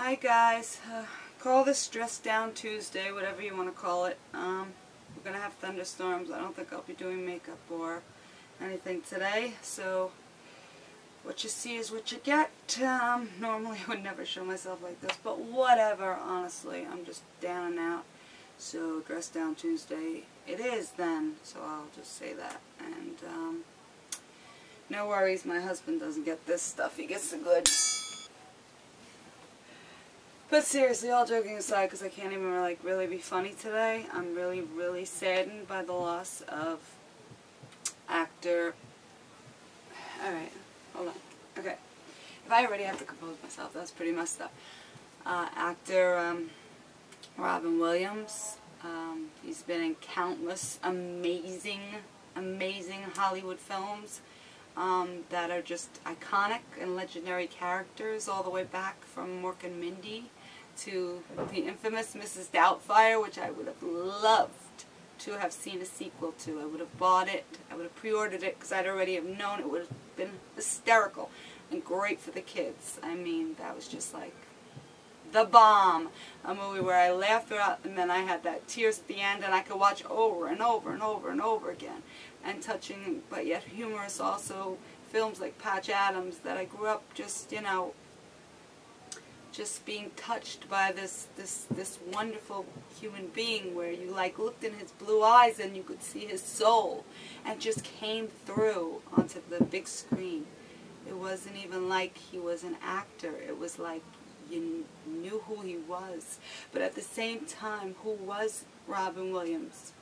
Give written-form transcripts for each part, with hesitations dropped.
Hi guys, call this Dress Down Tuesday, whatever you want to call it. We're going to have thunderstorms. I don't think I'll be doing makeup or anything today, so what you see is what you get. Normally I would never show myself like this, but whatever, honestly, I'm just down and out. So Dress Down Tuesday it is then, so I'll just say that. And no worries, my husband doesn't get this stuff, he gets the good. But seriously, all joking aside, because I can't even really be funny today, I'm really saddened by the loss of actor. Alright, hold on. Okay. If I already have to compose myself, that's pretty messed up. Actor Robin Williams. He's been in countless amazing Hollywood films that are just iconic and legendary characters, all the way back from Mork and Mindy to the infamous Mrs. Doubtfire, which I would have loved to have seen a sequel to. I would have bought it, I would have pre-ordered it, because I'd already have known it would have been hysterical and great for the kids. I mean, that was just like the bomb. A movie where I laughed throughout, and then I had that tears at the end, and I could watch over and over and over and over again. And touching, but yet humorous also, films like Patch Adams, that I grew up just, you know, just being touched by this wonderful human being, where you like looked in his blue eyes and you could see his soul, and just came through onto the big screen. It wasn't even like he was an actor. It was like you knew who he was. But at the same time, who was Robin Williams?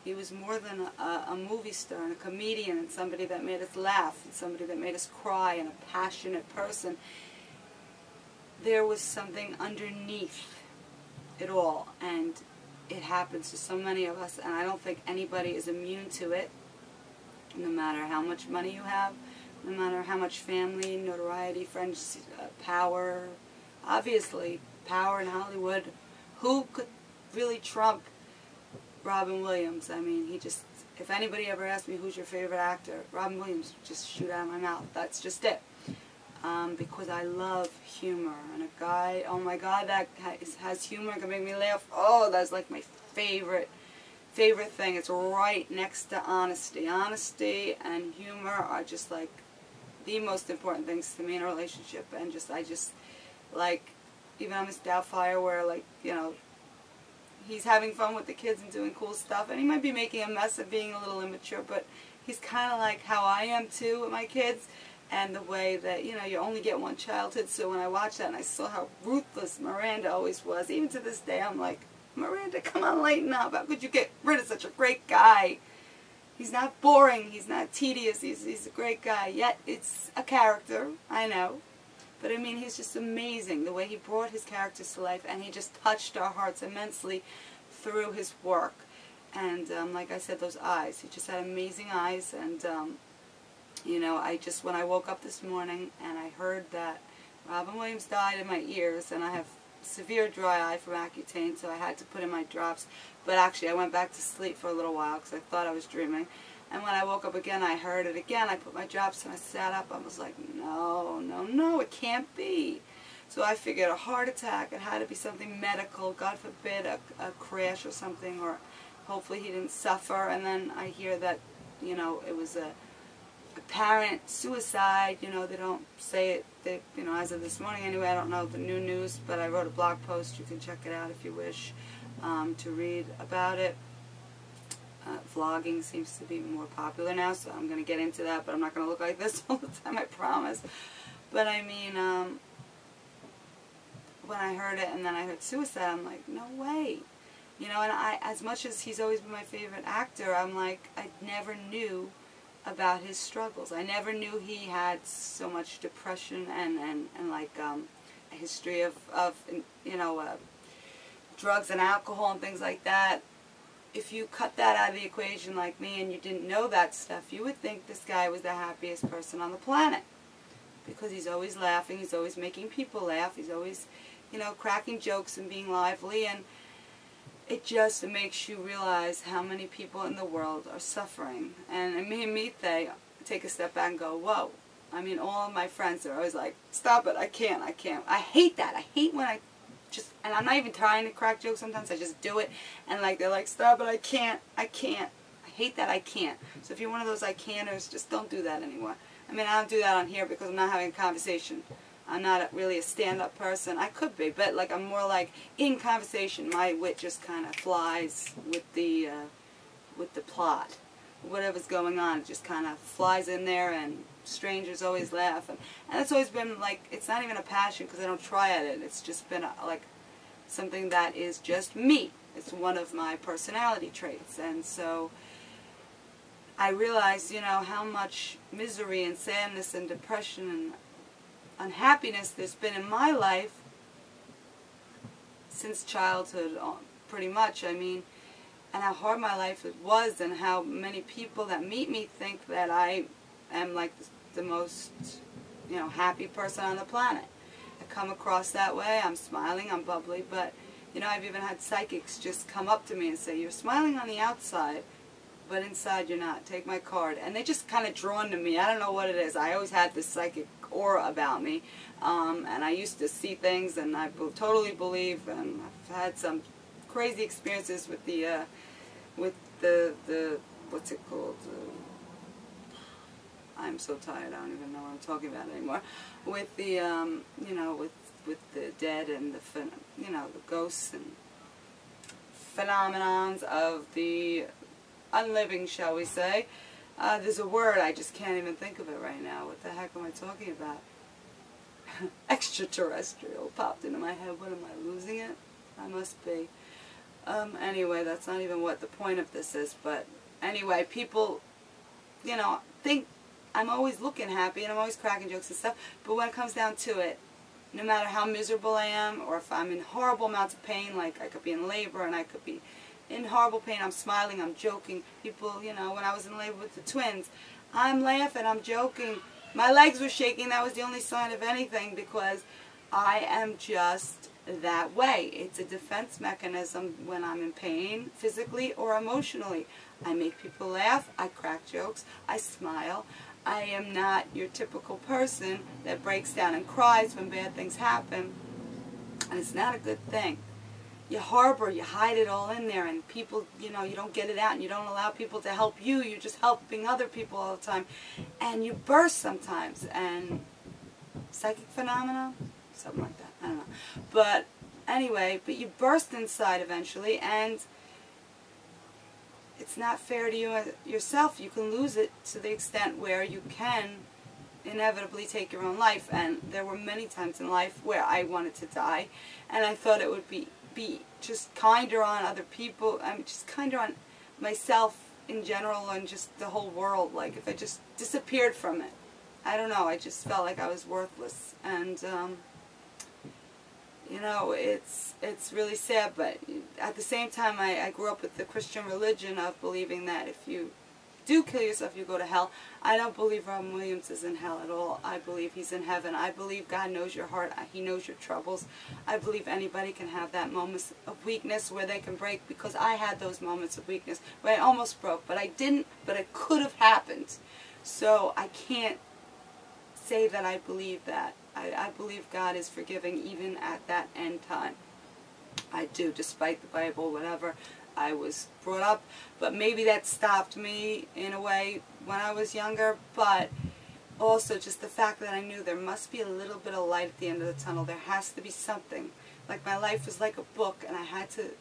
He was more than a movie star and a comedian and somebody that made us laugh and somebody that made us cry and a passionate person. There was something underneath it all, and it happens to so many of us, and I don't think anybody is immune to it, no matter how much money you have, no matter how much family, notoriety, friends, power. Obviously, power in Hollywood. Who could really trump Robin Williams? I mean, he just, if anybody ever asked me who's your favorite actor, Robin Williams, just shoot out of my mouth. That's just it. Because I love humor, and a guy, oh my God, that has humor, can make me laugh. Oh, that's like my favorite thing. It's right next to honesty. Honesty and humor are just like the most important things to me in a relationship. And I just like, even on Miss Doubtfire, where, like, you know, he's having fun with the kids and doing cool stuff, and he might be making a mess of being a little immature, but he's kind of like how I am too with my kids, and the way that, you know, you only get one childhood. So when I watched that and I saw how ruthless Miranda always was, even to this day I'm like, Miranda, come on, lighten up. How could you get rid of such a great guy? He's not boring, he's not tedious, he's a great guy. Yet it's a character, I know. But I mean, he's just amazing, the way he brought his characters to life, and he just touched our hearts immensely through his work. And like I said, those eyes, he just had amazing eyes. And you know, when I woke up this morning and I heard that Robin Williams died in my ears, and I have severe dry eye from Accutane, so I had to put in my drops. But actually I went back to sleep for a little while because I thought I was dreaming. And when I woke up again, I heard it again. I put my drops and I sat up. I was like, no, it can't be. So I figured a heart attack. It had to be something medical. God forbid a crash or something, or hopefully he didn't suffer. And then I hear that, you know, it was a apparent suicide. You know, they don't say it, you know, as of this morning anyway. I don't know the new news, but I wrote a blog post. You can check it out if you wish to read about it. Vlogging seems to be more popular now, so I'm going to get into that, but I'm not going to look like this all the time, I promise. But I mean, when I heard it and then I heard suicide, I'm like, no way. You know, and as much as he's always been my favorite actor, I'm like, I never knew about his struggles. I never knew he had so much depression and like a history of you know, drugs and alcohol and things like that. If you cut that out of the equation like me and you didn't know that stuff, you would think this guy was the happiest person on the planet. Because he's always laughing, he's always making people laugh, he's always, you know, cracking jokes and being lively, and it just makes you realize how many people in the world are suffering. And it made me take a step back and go, whoa. I mean, all of my friends are always like, stop it, I can't. I hate that. I hate when just, and I'm not even trying to crack jokes sometimes, I just do it, and like, they're like, stop it, I can't. I hate that I can't. So if you're one of those I canters, just don't do that anymore. I mean, I don't do that on here because I'm not having a conversation. I'm not really a stand-up person. I could be, but like I'm more like in conversation. My wit just kind of flies with the plot. Whatever's going on, it just kind of flies in there, and strangers always laugh. And it's always been like, it's not even a passion because I don't try at it. It's just been like something that is just me. It's one of my personality traits. And so I realized, you know, how much misery and sadness and depression and unhappiness there's been in my life since childhood, pretty much. I mean, and how hard my life was, and how many people that meet me think that I am like the most, you know, happy person on the planet. I come across that way. I'm smiling, I'm bubbly, but, you know, I've even had psychics just come up to me and say, you're smiling on the outside, but inside you're not. Take my card. And they just kind of drawn to me. I don't know what it is. I always had this psychic aura about me, and I used to see things, and I totally believe, and I've had some crazy experiences with the what's it called? I'm so tired. I don't even know what I'm talking about anymore. With the you know, with the dead and the you know, the ghosts and phenomenons of the unliving, shall we say? There's a word, I just can't even think of it right now. What the heck am I talking about? Extraterrestrial popped into my head. What am I, losing it? I must be. Anyway, that's not even what the point of this is, but anyway, people, you know, think I'm always looking happy and I'm always cracking jokes and stuff, but when it comes down to it, no matter how miserable I am, or if I'm in horrible amounts of pain, like I could be in labor and I could be in horrible pain, I'm smiling, I'm joking. People, you know, when I was in labor with the twins, I'm laughing, I'm joking. My legs were shaking. That was the only sign of anything, because I am just that way. It's a defense mechanism when I'm in pain, physically or emotionally. I make people laugh, I crack jokes, I smile. I am not your typical person that breaks down and cries when bad things happen. And it's not a good thing. You harbor, you hide it all in there, and people, you know, you don't get it out, and you don't allow people to help you. You're just helping other people all the time. And you burst sometimes, and psychic phenomena, something like that, I don't know. But anyway, but you burst inside eventually, and it's not fair to you yourself. You can lose it to the extent where you can inevitably take your own life. And there were many times in life where I wanted to die, and I thought it would be just kinder on other people. I mean, just kinder on myself in general, and just the whole world. Like, if I just disappeared from it, I don't know, I just felt like I was worthless. And you know, it's really sad. But at the same time, I grew up with the Christian religion of believing that if you do kill yourself, you go to hell. I don't believe Robin Williams is in hell at all. I believe he's in heaven. I believe God knows your heart. He knows your troubles. I believe anybody can have that moments of weakness where they can break, because I had those moments of weakness where I almost broke, but I didn't, but it could have happened. So I can't say that I believe that. I believe God is forgiving even at that end time. I do, despite the Bible, whatever I was brought up. But maybe that stopped me in a way when I was younger. But also just the fact that I knew there must be a little bit of light at the end of the tunnel. There has to be something. Like, my life was like a book, and I had to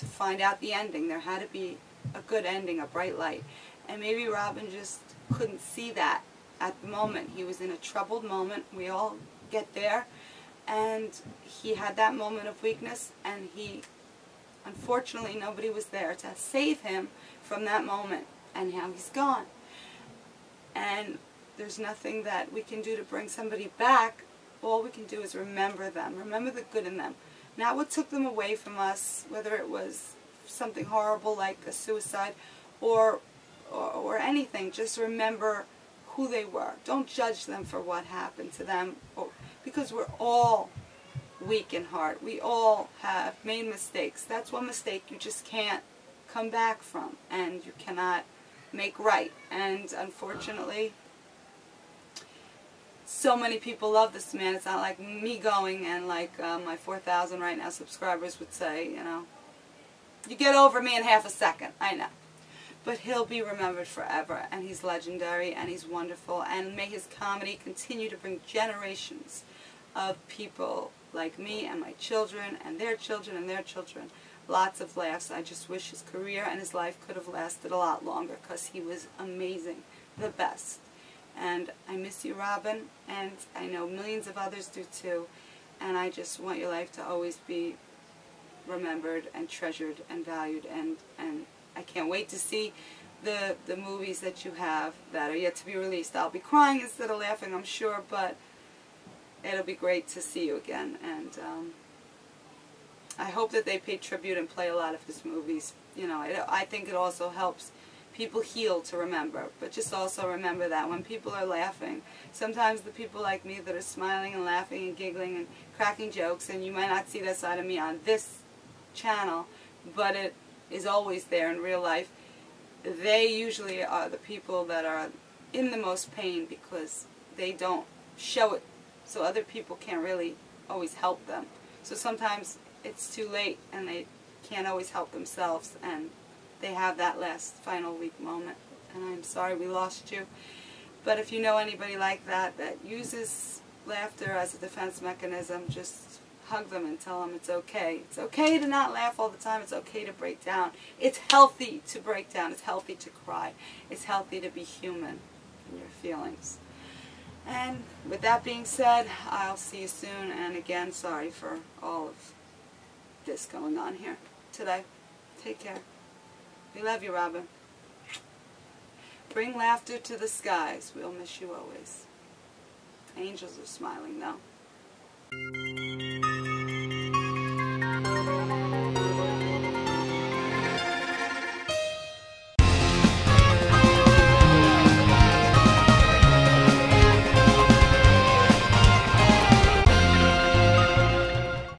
find out the ending. There had to be a good ending, a bright light. And maybe Robin just couldn't see that at the moment. He was in a troubled moment. We all get there. And he had that moment of weakness, and unfortunately, nobody was there to save him from that moment, and now he's gone. And there's nothing that we can do to bring somebody back. All we can do is remember them, remember the good in them. Not what took them away from us, whether it was something horrible like a suicide or anything. Just remember who they were. Don't judge them for what happened to them, because we're all weak in heart. We all have made mistakes. That's one mistake you just can't come back from, and you cannot make right. And unfortunately, so many people love this man. It's not like me going and like my 4,000 right now subscribers would say, you know, you get over me in half a second. I know. But he'll be remembered forever, and he's legendary, and he's wonderful, and may his comedy continue to bring generations of people like me and my children and their children and their children lots of laughs. I just wish his career and his life could have lasted a lot longer, because he was amazing, the best. And I miss you, Robin, and I know millions of others do too, and I just want your life to always be remembered and treasured and valued, and I can't wait to see the movies that you have that are yet to be released. I'll be crying instead of laughing, I'm sure, but it'll be great to see you again. And I hope that they pay tribute and play a lot of his movies. You know, I think it also helps people heal to remember. But just also remember that when people are laughing, sometimes the people like me that are smiling and laughing and giggling and cracking jokes, and you might not see that side of me on this channel, but it is always there in real life, they usually are the people that are in the most pain because they don't show it, so other people can't really always help them. So sometimes it's too late and they can't always help themselves, and they have that last final weak moment. And I'm sorry we lost you. But if you know anybody like that that uses laughter as a defense mechanism, just hug them and tell them it's okay. It's okay to not laugh all the time. It's okay to break down. It's healthy to break down. It's healthy to cry. It's healthy to be human in your feelings. And with that being said, I'll see you soon. And again, sorry for all of this going on here today. Take care. We love you, Robin. Bring laughter to the skies. We'll miss you always. Angels are smiling now.